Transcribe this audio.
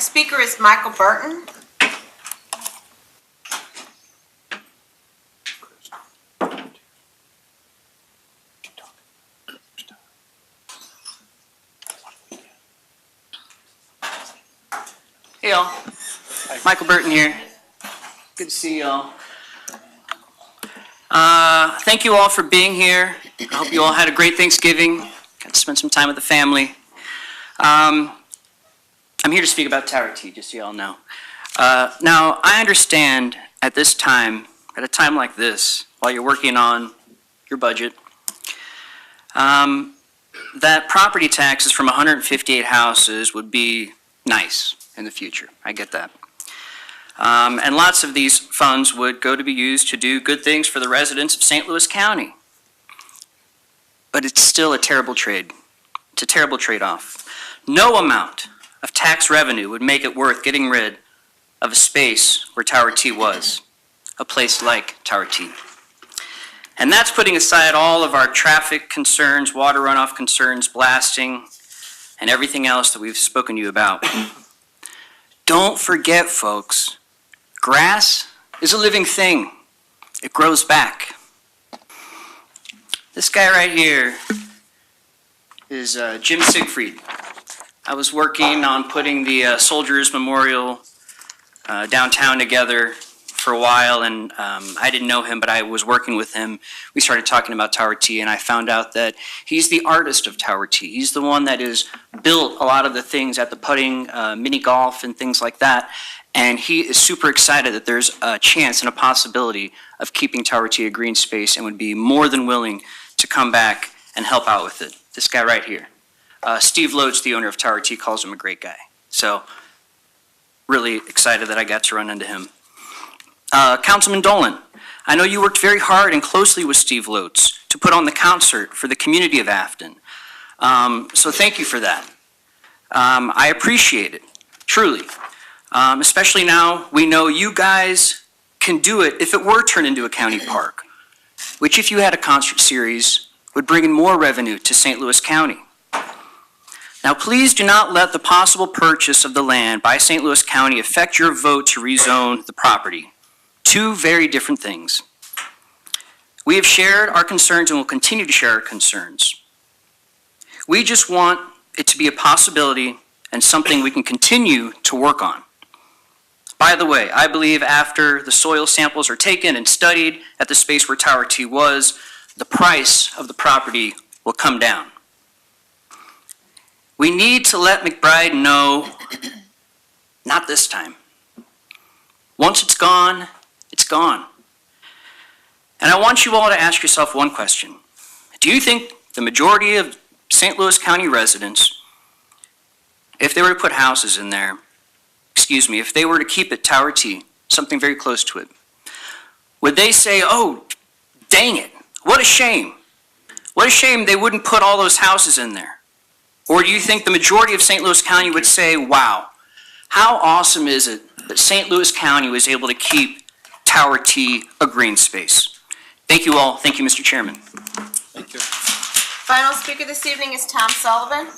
speaker is Michael Burton. Hey y'all, Michael Burton here. Good to see y'all. Thank you all for being here. I hope you all had a great Thanksgiving. Got to spend some time with the family. I'm here to speak about Tower T, just so y'all know. Now, I understand at this time, at a time like this, while you're working on your budget, that property taxes from 158 houses would be nice in the future. I get that. And lots of these funds would go to be used to do good things for the residents of St. Louis County. But it's still a terrible trade. It's a terrible trade-off. No amount of tax revenue would make it worth getting rid of a space where Tower T was, a place like Tower T. And that's putting aside all of our traffic concerns, water runoff concerns, blasting, and everything else that we've spoken to you about. Don't forget, folks, grass is a living thing. It grows back. This guy right here is Jim Siegfried. I was working on putting the Soldiers Memorial downtown together for a while, and I didn't know him, but I was working with him. We started talking about Tower T, and I found out that he's the artist of Tower T. He's the one that has built a lot of the things at the putting, mini golf, and things like that. And he is super excited that there's a chance and a possibility of keeping Tower T a green space, and would be more than willing to come back and help out with it. This guy right here. Steve Loach, the owner of Tower T, calls him a great guy. So, really excited that I got to run into him. Councilman Dolan, I know you worked very hard and closely with Steve Loach to put on the concert for the community of Afton. So thank you for that. I appreciate it, truly. Especially now, we know you guys can do it if it were turned into a county park, which, if you had a concert series, would bring in more revenue to St. Louis County. Now, please do not let the possible purchase of the land by St. Louis County affect your vote to rezone the property. Two very different things. We have shared our concerns and will continue to share our concerns. We just want it to be a possibility and something we can continue to work on. By the way, I believe after the soil samples are taken and studied at the space where Tower T was, the price of the property will come down. We need to let McBride know, not this time. Once it's gone, it's gone. And I want you all to ask yourself one question. Do you think the majority of St. Louis County residents, if they were to put houses in there, if they were to keep it Tower T, something very close to it, would they say, oh, dang it, what a shame. What a shame they wouldn't put all those houses in there? Or do you think the majority of St. Louis County would say, wow, how awesome is it that St. Louis County was able to keep Tower T a green space? Thank you all. Thank you, Mr. Chairman. Thank you. Final speaker this evening is Tom Sullivan.